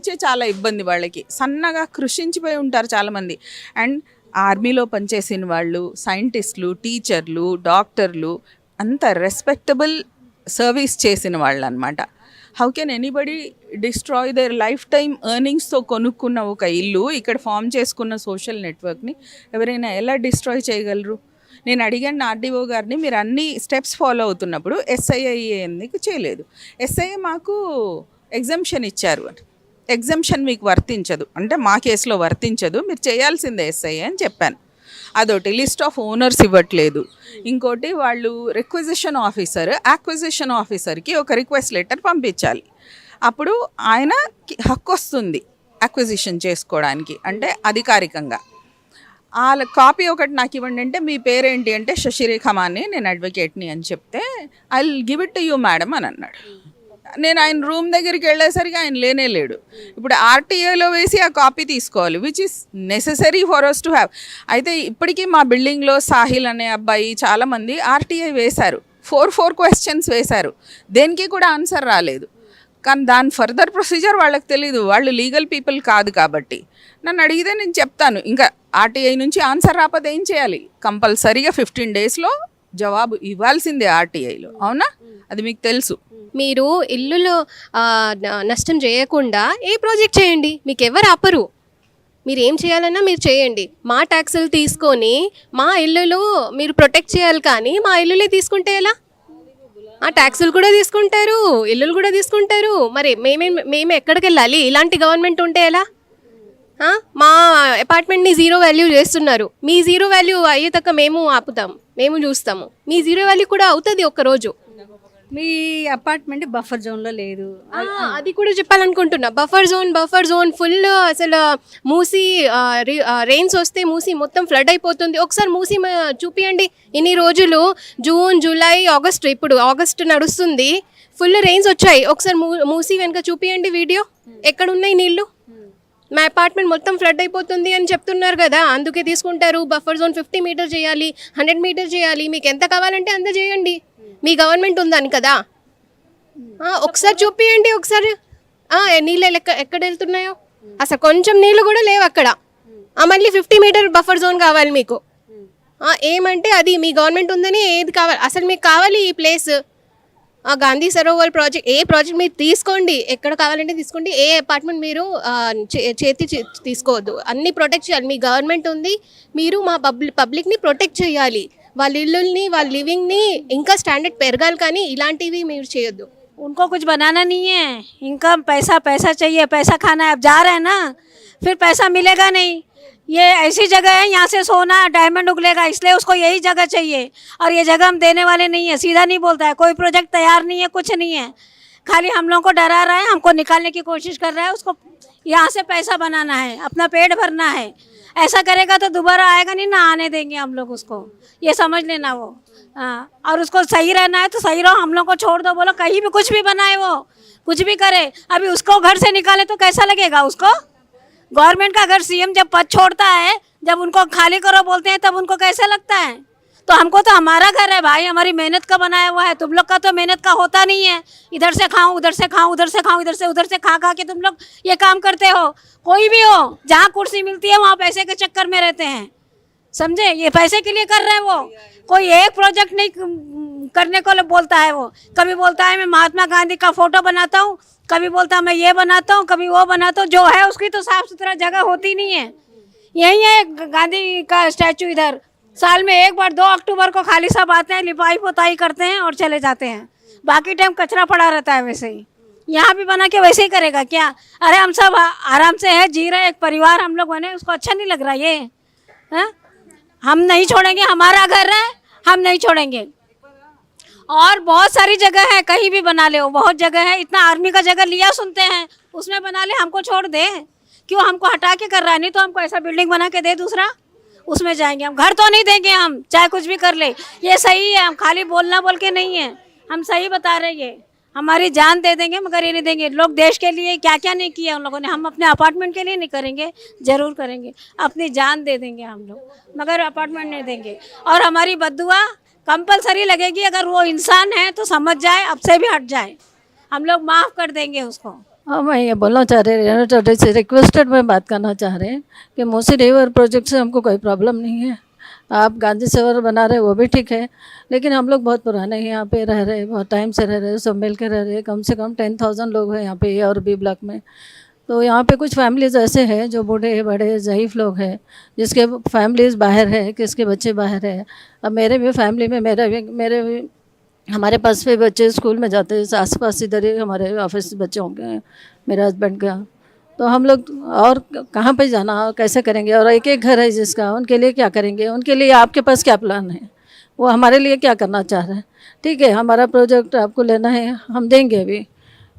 నుంచే చాలా ఇబ్బంది వాళ్ళకి, సన్నగా కృషించిపోయి ఉంటారు చాలామంది. అండ్ ఆర్మీలో పనిచేసిన వాళ్ళు, సైంటిస్టులు, టీచర్లు, డాక్టర్లు, అంత రెస్పెక్టబుల్ సర్వీస్ చేసిన వాళ్ళు అనమాట. How can anybody destroy their life time ఎర్నింగ్స్తో కొనుక్కున్న ఒక ఇల్లు, ఇక్కడ ఫామ్ చేసుకున్న సోషల్ నెట్వర్క్ని ఎవరైనా ఎలా డిస్ట్రాయ్ చేయగలరు? నేను అడిగాను ఆర్డీఓ గారిని, మీరు అన్ని స్టెప్స్ ఫాలో అవుతున్నప్పుడు ఎస్ఐఐ ఎందుకు చేయలేదు? ఎస్ఐఐ మాకు ఎగ్జంప్షన్ ఇచ్చారు అని. ఎగ్జంప్షన్ మీకు వర్తించదు అంటే మా కేసులో వర్తించదు, మీరు చేయాల్సిందే ఎస్ఐఐ అని చెప్పాను. అదొకటి, లిస్ట్ ఆఫ్ ఓనర్స్ ఇవ్వట్లేదు. ఇంకోటి, వాళ్ళు రిక్విజిషన్ ఆఫీసర్కి ఒక రిక్వెస్ట్ లెటర్ పంపించాలి. అప్పుడు ఆయనకి హక్కు వస్తుంది అక్విజిషన్ చేసుకోవడానికి, అంటే అధికారికంగా. ఆ కాపీ ఒకటి నాకు ఇవ్వండి అంటే, మీ పేరేంటి అంటే శశిరేఖ మానే, నేను అడ్వకేట్ని అని చెప్తే, I will give it to you madam అని అన్నాడు. నేను ఆయన రూమ్ దగ్గరికి వెళ్ళేసరికి ఆయన లేనే లేడు. ఇప్పుడు ఆర్టీఐలో వేసి ఆ కాపీ తీసుకోవాలి, which is necessary for us to have. అయితే ఇప్పటికీ మా బిల్డింగ్లో సాహిల్ అనే అబ్బాయి చాలామంది ఆర్టీఐ వేశారు, 4 క్వశ్చన్స్ వేశారు, దేనికి కూడా ఆన్సర్ రాలేదు. కానీ దాని ఫర్దర్ ప్రొసీజర్ వాళ్ళకి తెలీదు, వాళ్ళు లీగల్ పీపుల్ కాదు కాబట్టి. నన్ను అడిగితే నేను చెప్తాను, ఇంకా ఆర్టీఐ నుంచి ఆన్సర్ రాకపోతే ఏం చేయాలి? కంపల్సరీగా 15 డేస్లో జవాబు ఇవ్వాల్సిందే ఆర్టీఐలో, అవునా? అది మీకు తెలుసు. మీరు ఇల్లులో నష్టం చేయకుండా ఏ ప్రాజెక్ట్ చేయండి, మీకు ఎవరు ఆపరు. మీరు ఏం చేయాలన్నా మీరు చేయండి. మా ట్యాక్సులు తీసుకొని మా ఇల్లులో మీరు ప్రొటెక్ట్ చేయాలి, కానీ మా ఇల్లులే తీసుకుంటే ఎలా? ఆ ట్యాక్సులు కూడా తీసుకుంటారు, ఇల్లులు కూడా తీసుకుంటారు. మరి మేము ఎక్కడికి వెళ్ళాలి? ఇలాంటి గవర్నమెంట్ ఉంటే ఎలా? మా అపార్ట్మెంట్ని జీరో వాల్యూ చేస్తున్నారు. మీ జీరో వాల్యూ అయ్యేదాకా మేము ఆపుతాం, మేము చూస్తాము. మీ జీరో వాల్యూ కూడా అవుతుంది ఒక్కరోజు. మీ అపార్ట్మెంట్ బఫర్ జోన్లో లేదు, అది కూడా చెప్పాలనుకుంటున్నా. బఫర్ జోన్ ఫుల్, అసలు మూసి రెయిన్స్ వస్తే మూసి మొత్తం ఫ్లడ్ అయిపోతుంది. ఒకసారి మూసి చూపియండి. ఇన్ని రోజులు జూన్, జూలై, ఆగస్ట్, ఇప్పుడు ఆగస్ట్ నడుస్తుంది, ఫుల్ రెయిన్స్ వచ్చాయి. ఒకసారి మూసి వెనక చూపియండి వీడియో, ఎక్కడున్నాయి నీళ్ళు? మా అపార్ట్మెంట్ మొత్తం ఫ్లడ్ అయిపోతుంది అని చెప్తున్నారు కదా, అందుకే తీసుకుంటారు. బఫర్ జోన్ 50 మీటర్ చేయాలి, 100 మీటర్ చేయాలి, మీకు ఎంత కావాలంటే అంత చేయండి, మీ గవర్నమెంట్ ఉందని కదా. ఒకసారి చూపియండి, ఒకసారి నీళ్ళు ఎక్కడ వెళ్తున్నాయో, అసలు కొంచెం నీళ్ళు కూడా లేవు అక్కడ. మళ్ళీ 50 మీటర్ బఫర్ జోన్ కావాలి మీకు. ఏమంటే అది మీ గవర్నమెంట్ ఉందని ఏది కావాలి? అసలు మీకు కావాలి ఈ ప్లేస్, గాంధీ సరోవర్ ప్రాజెక్ట్, ఏ ప్రాజెక్ట్ మీరు తీసుకోండి, ఎక్కడ కావాలంటే తీసుకోండి. ఏ అపార్ట్మెంట్ మీరు తీసుకోవద్దు. అన్నీ ప్రొటెక్ట్ చేయాలి, మీ గవర్నమెంట్ ఉంది, మీరు మా పబ్లిక్ని ప్రొటెక్ట్ చేయాలి. వాళ్ళ ఇల్లుల్ని, వాళ్ళ లివింగ్ని ఇంకా స్టాండర్డ్ పెరగాలి, కానీ ఇలాంటివి మీరు చేయొద్దు. उनको कुछ बनाना नहीं है, इनकम पैसा चाहिए, पैसा खाना है. अब जा रहे हैं ना, फिर पैसा मिलेगा नहीं. ये ऐसी जगह है, यहाँ से सोना डायमंड उगलेगा, इसलिए उसको यही जगह चाहिए. और ये जगह हम देने वाले नहीं है, सीधा नहीं बोलता है. कोई प्रोजेक्ट तैयार नहीं है, कुछ नहीं है, खाली हम लोगों को डरा रहा है, हमको निकालने की कोशिश कर रहा है. उसको यहाँ से पैसा बनाना है, अपना पेट भरना है. ऐसा करेगा तो दोबारा आएगा नहीं, ना आने देंगे हम लोग उसको, ये समझ लेना वो. हाँ, और उसको सही रहना है तो सही रहो, हम लोग को छोड़ दो. बोलो कहीं भी कुछ भी बनाए, वो कुछ भी करे. अभी उसको घर से निकाले तो कैसा लगेगा उसको? गवर्नमेंट का घर सीएम जब पद छोड़ता है, जब उनको खाली करो बोलते हैं, तब उनको कैसा लगता है? तो हमको तो हमारा घर है भाई, हमारी मेहनत का बनाया हुआ है. तुम लोग का तो मेहनत का होता नहीं है. इधर से खाऊं, उधर से खाऊं, उधर से खाऊं, उधर से खा के तुम लोग ये काम करते हो. कोई भी हो, जहाँ कुर्सी मिलती है वहाँ पैसे के चक्कर में रहते हैं, समझे? ये पैसे के लिए कर रहे हैं वो. कोई एक प्रोजेक्ट नहीं करने को बोलता है वो. कभी बोलता है मैं महात्मा गांधी का फोटो बनाता हूँ, कभी बोलता है मैं ये बनाता हूँ, कभी वो बनाता हूँ. जो है उसकी तो साफ सुथरा जगह होती नहीं है. यही है गांधी का स्टैचू इधर, साल में एक बार 2 अक्टूबर को खाली सब आते हैं, लिपाई पोताई करते हैं और चले जाते हैं. बाकी टाइम कचरा पड़ा रहता है. वैसे ही यहाँ भी बना के वैसे ही करेगा क्या? अरे हम सब आराम से है, जी रहे, एक परिवार हम लोग बने, उसको अच्छा नहीं लग रहा ये? हम नहीं छोड़ेंगे, हमारा घर है, हम नहीं छोड़ेंगे. और बहुत सारी जगह है, कहीं भी बना ले, बहुत जगह है. इतना आर्मी का जगह लिया सुनते हैं, उसमें बना ले, हमको छोड़ दे. क्यों हमको हटा के कर रहा है? नहीं तो हमको ऐसा बिल्डिंग बना के दे दूसरा, उसमें जाएंगे. हम घर तो नहीं देंगे, हम चाहे कुछ भी कर ले. ये सही है, हम खाली बोलना बोल के नहीं है, हम सही बता रहे हैं. ये हमारी जान दे देंगे मगर ये नहीं देंगे. लोग देश के लिए क्या क्या नहीं किया उन लोगों ने, हम अपने अपार्टमेंट के लिए नहीं करेंगे, ज़रूर करेंगे. अपनी जान दे देंगे हम लोग, मगर अपार्टमेंट नहीं देंगे. और हमारी बद्दुआ कंपलसरी लगेगी. अगर वो इंसान है तो समझ जाए, अब से भी हट जाए, हम लोग माफ़ कर देंगे उसको. हाँ, मैं ये बोलना चाह रही से रिक्वेस्टेड में बात करना चाह रहे हैं कि मूसी रिवर प्रोजेक्ट से हमको कोई प्रॉब्लम नहीं है। आप गांधी सरोवर बना रहे वो भी ठीक है, लेकिन हम लोग बहुत पुराने हैं, यहाँ पे रह रहे हैं, बहुत टाइम से रह रहे हैं, सब मिल के रह रहे हैं। कम से कम 10,000 लोग हैं यहाँ पे ए और बी ब्लॉक में। तो यहाँ पे कुछ फैमिलीज़ ऐसे हैं जो बूढ़े बड़े ज़ईफ़ लोग हैं, जिसके फैमिलीज़ बाहर है, किसके बच्चे बाहर है। अब मेरे भी फैमिली में मेरे भी हमारे पास भी बच्चे स्कूल में जाते हैं, आस पास इधर ही हमारे ऑफिस बच्चे होंगे मेरे हस्बैंड का। तो हम लोग और कहाँ पे जाना, कैसे करेंगे, और एक एक घर है जिसका, उनके लिए क्या करेंगे, उनके लिए आपके पास क्या प्लान है, वो हमारे लिए क्या करना चाह रहे हैं। ठीक है, हमारा प्रोजेक्ट आपको लेना है, हम देंगे अभी।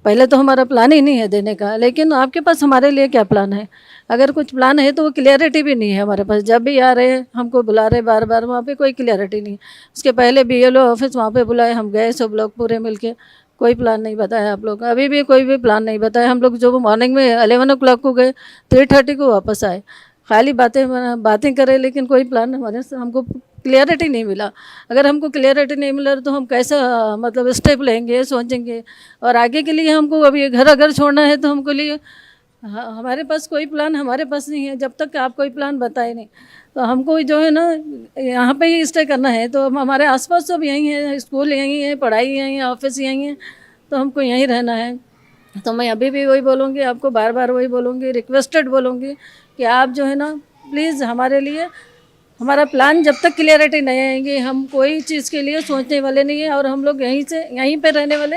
पहले तो हमारा प्लान ही नहीं है देने का, लेकिन आपके पास हमारे लिए क्या प्लान है। अगर कुछ प्लान है तो वो क्लियरिटी भी नहीं है हमारे पास। जब भी आ रहे हैं हमको बुला रहे बार बार, वहाँ पे कोई क्लियरिटी नहीं है। उसके पहले BLO ऑफिस वहाँ पे बुलाए, हम गए सब लोग पूरे मिलके, कोई प्लान नहीं बताया आप लोग। अभी भी कोई भी प्लान नहीं बताया। हम लोग जो मॉर्निंग में 11 o'clock को गए, 3:30 को वापस आए। खाली बातें करें, लेकिन कोई प्लान हमारे से हमको क्लियरिटी नहीं मिला। अगर हमको क्लियरिटी नहीं मिला तो हम कैसा मतलब स्टेप लेंगे, सोचेंगे। और आगे के लिए हमको अभी घर अगर छोड़ना है तो हमको लिए हमारे पास कोई प्लान हमारे पास नहीं है, जब तक आप कोई प्लान बताए नहीं। तो हमको जो है ना यहाँ पे ही स्टे करना है, तो हम हमारे आसपास सब यहीं है, स्कूल यहीं है, पढ़ाई यहीं है, ऑफिस यहीं है, तो हमको यहीं रहना है। तो मैं अभी भी वही बोलूँगी, आपको बार बार वही बोलूँगी, रिक्वेस्टेड बोलूँगी कि आप जो है ना प्लीज़ हमारे लिए, हमारा प्लान जब तक क्लियरिटी नहीं आएंगी हम कोई चीज़ के लिए सोचने वाले नहीं है। और हम लोग यहीं पे रहने वाले,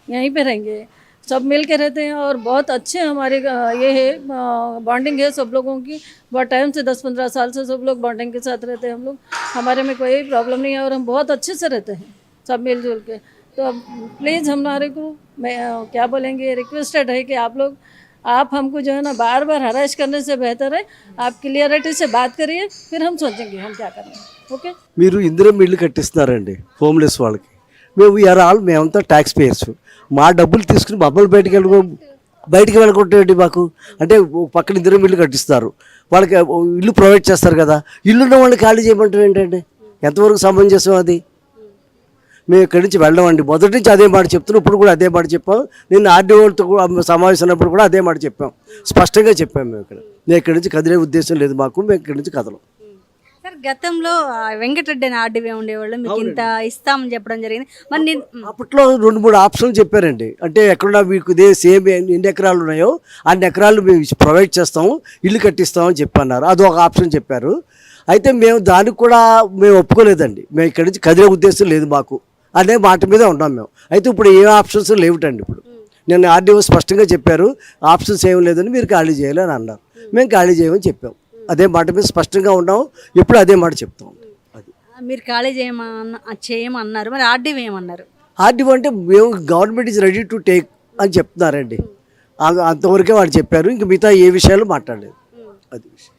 यहीं पे रहेंगे, सब मिल के रहते हैं। और बहुत अच्छे हमारे ये है बॉन्डिंग है सब लोगों की, बहुत टाइम से 10-15 साल से सब लोग बॉन्डिंग के साथ रहते हैं हम लोग। हमारे में कोई प्रॉब्लम नहीं है और हम बहुत अच्छे से रहते हैं सब मिलजुल के। तो अब प्लीज़ हमारे को मैं क्या बोलेंगे, रिक्वेस्टेड है कि आप हमको जो है ना बार बार हराश करने से बेहतर है आप क्लियरिटी से बात करिए, फिर हम सोचेंगे हम क्या करेंगे। ఓకే, మీరు ఇందిరం ఇల్లు కట్టిస్తున్నారండి హోమ్లెస్ వాళ్ళకి. మేమంతా ట్యాక్స్ పేయర్స్. మా డబ్బులు తీసుకుని మమ్మల్ని బయటికి వెళ్ళగొట్టేయండి మాకు. అంటే పక్కన ఇందిరం ఇల్లు కట్టిస్తారు, వాళ్ళకి ఇల్లు ప్రొవైడ్ చేస్తారు కదా, ఇల్లున్న వాళ్ళని ఖాళీ చేయమంటారు ఏంటండి? ఎంతవరకు సమంజసం అది? మేము ఇక్కడి నుంచి వెళ్ళమండి. మొదటి నుంచి అదే మాట చెప్తున్నాం, ఇప్పుడు కూడా అదే మాట చెప్పాం. నిన్న ఆర్డీఓతో కూడా సమావేశం ఉన్నప్పుడు కూడా అదే మాట చెప్పాం, స్పష్టంగా చెప్పాం. మేము నేను ఇక్కడి నుంచి కదిలే ఉద్దేశం లేదు మాకు, మేము ఇక్కడి నుంచి కదలం. సార్ గతంలో వెంకటరెడ్డి అని ఆర్డీవీ ఉండేవాళ్ళు, మీకు ఇంత ఇస్తామని చెప్పడం జరిగింది. మరి అప్పట్లో 2-3 ఆప్షన్లు చెప్పారండి. అంటే ఎక్కడున్నా మీకు ఇదే సేమ్ ఎన్ని ఎకరాలు ఉన్నాయో అన్ని ఎకరాలు మేము ప్రొవైడ్ చేస్తాము, ఇల్లు కట్టిస్తామని చెప్పన్నారు. అదొక ఆప్షన్ చెప్పారు. అయితే మేము దానికి కూడా మేము ఒప్పుకోలేదండి. మేము ఇక్కడి నుంచి కదిలే ఉద్దేశం లేదు మాకు అనే మాట మీద ఉన్నాం మేము. అయితే ఇప్పుడు ఏ ఆప్షన్స్ లేవుటండి. ఇప్పుడు నేను ఆర్డీఓ స్పష్టంగా చెప్పారు, ఆప్షన్స్ ఏం లేదని మీరు ఖాళీ చేయాలి అని అన్నారు. మేము ఖాళీ చేయమని చెప్పాం, అదే మాట మీద స్పష్టంగా ఉన్నాం. ఇప్పుడు అదే మాట చెప్తాం. అది మీరు ఖాళీ చేయమన్నారు, మరి ఆర్డీఓ ఏమన్నారు? ఆర్డీఓ అంటే మేము government is ready to take అని చెప్తున్నారండి. అంతవరకే వాళ్ళు చెప్పారు, ఇంక మిగతా ఏ విషయాలు మాట్లాడలేదు. అది విషయం.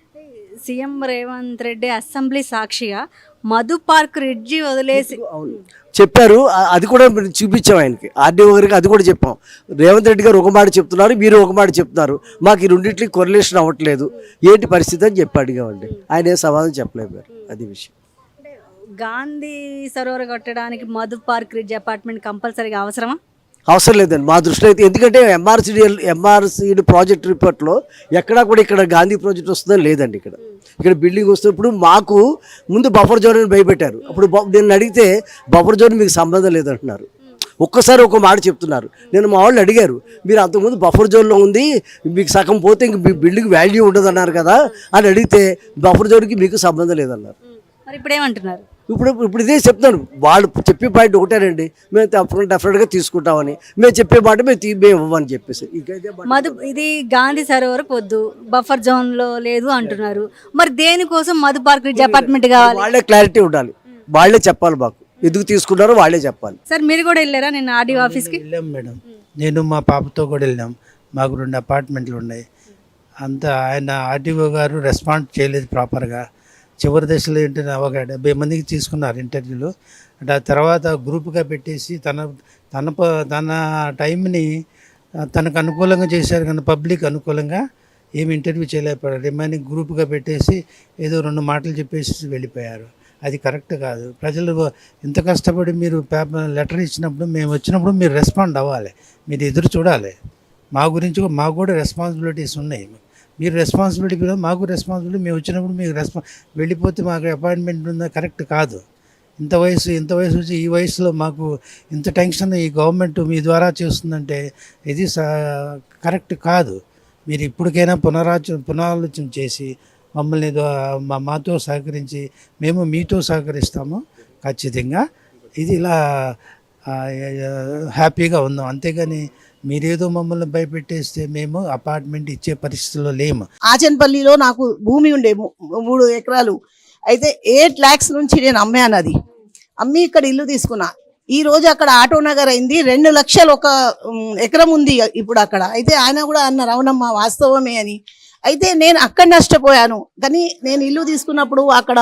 సీఎం రేవంత్ రెడ్డి అసెంబ్లీ సాక్షిగా మధు పార్క్ రిడ్జి వదిలేసి అవును చెప్పారు. అది కూడా చూపించాం ఆయనకి, ఆర్డీఓ గారికి అది కూడా చెప్పాం. రేవంత్ రెడ్డి గారు ఒక మాట చెప్తున్నారు, మీరు ఒక మాట చెప్తున్నారు, మాకు ఈ రెండింటికి కొరిలేషన్ అవ్వట్లేదు, ఏంటి పరిస్థితి అని చెప్పి అడిగామండి. ఆయన ఏ సమాధానం చెప్పలేరు. అది విషయం. గాంధీ సరోవర్ కట్టడానికి మధు పార్క్ రిడ్జ్ అపార్ట్మెంట్ కంపల్సరీగా అవసరమా? అవసరం లేదండి మా దృష్టిలో అయితే. ఎందుకంటే ఎంఆర్సీడీ ప్రాజెక్ట్ రిపోర్ట్లో ఎక్కడా కూడా ఇక్కడ గాంధీ ప్రాజెక్ట్ వస్తుందని లేదండి. ఇక్కడ బిల్డింగ్ వస్తుంది. ఇప్పుడు మాకు ముందు బఫర్ జోన్ అని భయపెట్టారు. అప్పుడు నేను అడిగితే బఫర్ జోన్ మీకు సంబంధం లేదంటున్నారు. ఒక్కసారి ఒక మాట చెప్తున్నారు. నేను మా వాళ్ళు అడిగారు, మీరు అంతకుముందు బఫర్ జోన్లో ఉంది, మీకు సగం పోతే ఇంక మీ బిల్డింగ్ వాల్యూ ఉండదు అన్నారు కదా అని అడిగితే బఫర్ జోన్కి మీకు సంబంధం లేదన్నారు. మరి ఇప్పుడు ఏమంటున్నారు? ఇప్పుడు ఇదే చెప్తాను. వాళ్ళు చెప్పే పాయింట్ ఒకటేనండి, మేము డెఫినెట్గా తీసుకుంటామని. మేము చెప్పే మాట మేము ఇవ్వమని చెప్పేసి ఇది గాంధీ సరోవర్ వద్దు, బఫర్ జోన్ లో లేదు అంటున్నారు. మరి దేనికోసం మధు పార్క్ రిడ్జ్ అపార్ట్మెంట్ కావాలి? వాళ్ళే క్లారిటీ ఉండాలి, వాళ్ళే చెప్పాలి మాకు ఎందుకు తీసుకున్నారో వాళ్ళే చెప్పాలి. సార్ మీరు కూడా వెళ్ళారా నేను ఆర్డీఓ ఆఫీస్కి? వెళ్ళాం మేడం, నేను మా పాపతో కూడా వెళ్ళాం. మాకు 2 అపార్ట్మెంట్లు ఉన్నాయి. అంతా ఆయన ఆర్డీఓ గారు రెస్పాండ్ చేయలేదు ప్రాపర్గా. చివరి దశలో ఏంటంటే ఒక 70 మందికి తీసుకున్నారు ఇంటర్వ్యూలు. అంటే ఆ తర్వాత గ్రూప్గా పెట్టేసి తన టైంని తనకు అనుకూలంగా చేశారు, కానీ పబ్లిక్ అనుకూలంగా ఏమి ఇంటర్వ్యూ చేయలేకపోయారు. రిమైనింగ్ గ్రూప్గా పెట్టేసి ఏదో 2 మాటలు చెప్పేసి వెళ్ళిపోయారు. అది కరెక్ట్ కాదు. ప్రజలు ఇంత కష్టపడి మీరు లెటర్ ఇచ్చినప్పుడు, మేము వచ్చినప్పుడు మీరు రెస్పాండ్ అవ్వాలి, మీరు ఎదురు చూడాలి. మా గురించి మాకు కూడా రెస్పాన్సిబిలిటీస్ ఉన్నాయి. మీరు రెస్పాన్సిబిలిటీ మీద మాకు రెస్పాన్సిబిలిటీ, మేము వచ్చినప్పుడు మీకు వెళ్ళిపోతే మాకు అపాయింట్మెంట్ ఉందా, కరెక్ట్ కాదు. ఇంత వయసు వచ్చి ఈ వయసులో మాకు ఇంత టెన్షన్ ఈ గవర్నమెంట్ మీ ద్వారా చేస్తుందంటే ఇది కరెక్ట్ కాదు. మీరు ఇప్పటికైనా పునరాలోచన చేసి మమ్మల్ని మాతో సహకరించి మేము మీతో సహకరిస్తాము ఖచ్చితంగా. ఇది ఇలా హ్యాపీగా ఉందాం. అంతేగాని మీరేదో మమ్మల్ని భయపెట్టేస్తే మేము అపార్ట్మెంట్ ఇచ్చే పరిస్థితిలో లేము. ఆచన్పల్లిలో నాకు భూమి ఉండే 3 ఎకరాలు అయితే 8 lakhs నుంచి నేను అమ్మాను. అది అమ్మి ఇక్కడ ఇల్లు తీసుకున్నా. ఈ రోజు అక్కడ ఆటో నగర్ అయింది. 2 లక్షలు ఒక ఎకరం ఉంది ఇప్పుడు అక్కడ. అయితే ఆయన కూడా అన్నారు అవునమ్మా వాస్తవమే అని. అయితే నేను అక్కడ నష్టపోయాను. కానీ నేను ఇల్లు తీసుకున్నప్పుడు అక్కడ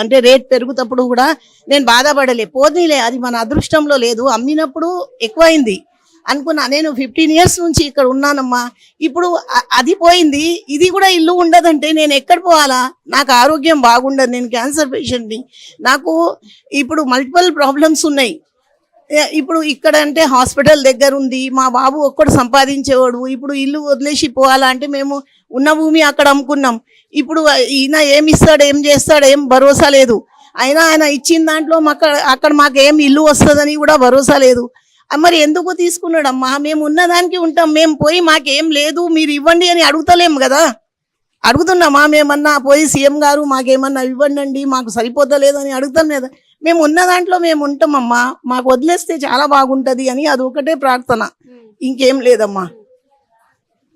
అంటే రేట్ పెరుగుతప్పుడు కూడా నేను బాధపడలే. పోనీలే అది మన అదృష్టంలో లేదు, అమ్మినప్పుడు ఎక్కువైంది అనుకున్నా. నేను 15 years నుంచి ఇక్కడ ఉన్నానమ్మా. ఇప్పుడు అది పోయింది, ఇది కూడా ఇల్లు ఉండదంటే నేను ఎక్కడ పోవాలా? నాకు ఆరోగ్యం బాగుండదు, నేను క్యాన్సర్ పేషెంట్ని. నాకు ఇప్పుడు మల్టిపుల్ ప్రాబ్లమ్స్ ఉన్నాయి. ఇప్పుడు ఇక్కడ అంటే హాస్పిటల్ దగ్గర ఉంది, మా బాబు ఒక్కడు సంపాదించేవాడు. ఇప్పుడు ఇల్లు వదిలేసి పోవాలా అంటే మేము ఉన్న భూమి అక్కడ అమ్ముకున్నాం. ఇప్పుడు ఈయన ఏమి ఇస్తాడు, ఏం చేస్తాడు, ఏం భరోసా లేదు. అయినా ఆయన ఇచ్చిన దాంట్లో అక్కడ మాకు ఏం ఇల్లు వస్తుందని కూడా భరోసా లేదు. మరి ఎందుకు తీసుకున్నాడమ్మా? మేము ఉన్నదానికి ఉంటాం, మేము పోయి మాకేం లేదు మీరు ఇవ్వండి అని అడుగుతలేము కదా. అడుగుతున్నామా మేమన్నా పోయి సీఎం గారు మాకేమన్నా ఇవ్వండి మాకు సరిపోతలేదు అని అడుగుతాం కదా. మేము ఉన్న దాంట్లో మేము ఉంటామమ్మా, మాకు వదిలేస్తే చాలా బాగుంటది అని అది ఒకటే ప్రార్థన, ఇంకేం లేదమ్మా.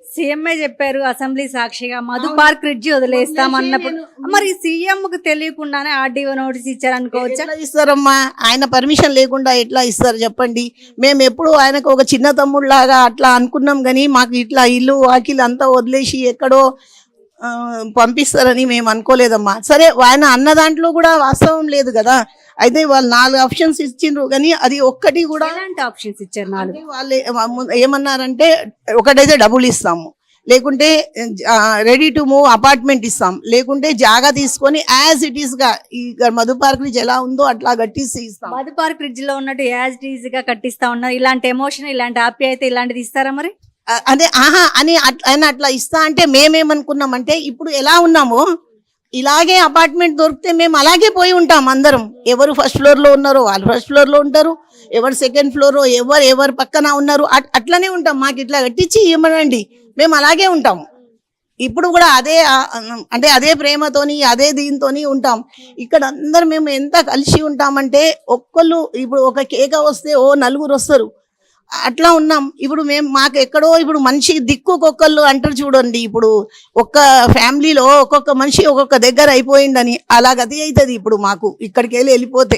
సీఎంఏ చెప్పారు అసెంబ్లీ సాక్షిగా మధు పార్క్ బ్రిడ్జి వదిలేస్తాం అన్నప్పుడు మరి సీఎంకు తెలియకుండానే ఆర్డీఓ నోటీస్ ఇచ్చారు అనుకోవచ్చా? ఎట్లా ఇస్తారమ్మా? ఆయన పర్మిషన్ లేకుండా ఎట్లా ఇస్తారు చెప్పండి? మేము ఎప్పుడు ఆయనకు ఒక చిన్న తమ్ముడులాగా అట్లా అనుకున్నాం, కానీ మాకు ఇట్లా ఇల్లు వాకిలు అంతా వదిలేసి ఎక్కడో పంపిస్తారని మేము అనుకోలేదమ్మా. సరే ఆయన అన్న దాంట్లో కూడా వాస్తవం లేదు కదా. అయితే వాళ్ళు 4 ఆప్షన్స్ ఇచ్చిండ్రు, కానీ అది ఒక్కటి కూడా ఎలాంటి ఆప్షన్స్ ఇచ్చారు? 4 వాళ్ళు ఏమన్నారంటే ఒకటైతే డబ్బులు ఇస్తాము, లేకుంటే రెడీ టు మూవ్ అపార్ట్మెంట్ ఇస్తాం, లేకుంటే జాగా తీసుకొని యాజ్ ఇట్ ఈస్ గా ఈ మధు పార్క్ బ్రిడ్జ్ ఎలా ఉందో అట్లా కట్టిసి ఇస్తాం. మధు పార్క్ బ్రిడ్జ్ లో ఉన్నట్టు యాజ్ ఇట్ ఈజ్ గా కట్టిస్తా ఉన్నారు. ఇలాంటి ఎమోషన్, ఇలాంటి ఆప్యాయత ఇలాంటిది ఇస్తారా మరి? అదే అని ఆయన అట్లా ఇస్తా అంటే మేమేమనుకున్నామంటే ఇప్పుడు ఎలా ఉన్నామో ఇలాగే అపార్ట్మెంట్ దొరికితే మేము అలాగే పోయి ఉంటాం అందరం. ఎవరు ఫస్ట్ ఫ్లోర్ లో ఉన్నారో వాళ్ళు ఫస్ట్ ఫ్లోర్ లో ఉంటారు, ఎవరు సెకండ్ ఫ్లోర్ ఎవరు పక్కన ఉన్నారు అట్లనే ఉంటాం. మాకు ఇట్లా కట్టించి ఇవ్వమండి, మేము అలాగే ఉంటాము. ఇప్పుడు కూడా అదే అంటే అదే ప్రేమతోని అదే దీంతోని ఉంటాం. ఇక్కడ అందరు మేము ఎంత కలిసి ఉంటామంటే ఒక్కళ్ళు ఇప్పుడు ఒక కేక వస్తే 4 వస్తారు, అట్లా ఉన్నాం. ఇప్పుడు మాకు ఎక్కడో ఇప్పుడు మనిషి దిక్కుకొక్కళ్ళు అంటారు చూడండి. ఇప్పుడు ఒక్క ఫ్యామిలీలో ఒక్కొక్క మనిషి ఒక్కొక్క దగ్గర అయిపోయిందని అలా గతి అవుతుంది ఇప్పుడు మాకు ఇక్కడికి వెళ్ళిపోతే.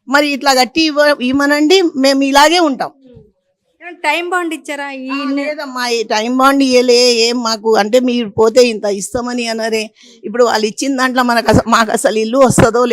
మరి ఇట్లా గట్టి ఇవ్వమనండి, మేము ఇలాగే ఉంటాం. టైం బాండ్ ఇచ్చారా? లేదమ్మా, ఈ టైం బాండ్ ఇవ్వలే ఏం మాకు. అంటే మీరు పోతే ఇంత ఇస్తామని అన్నారే. ఇప్పుడు వాళ్ళు ఇచ్చిన దాంట్లో మాకు అసలు ఇల్లు వస్తుందో లేదో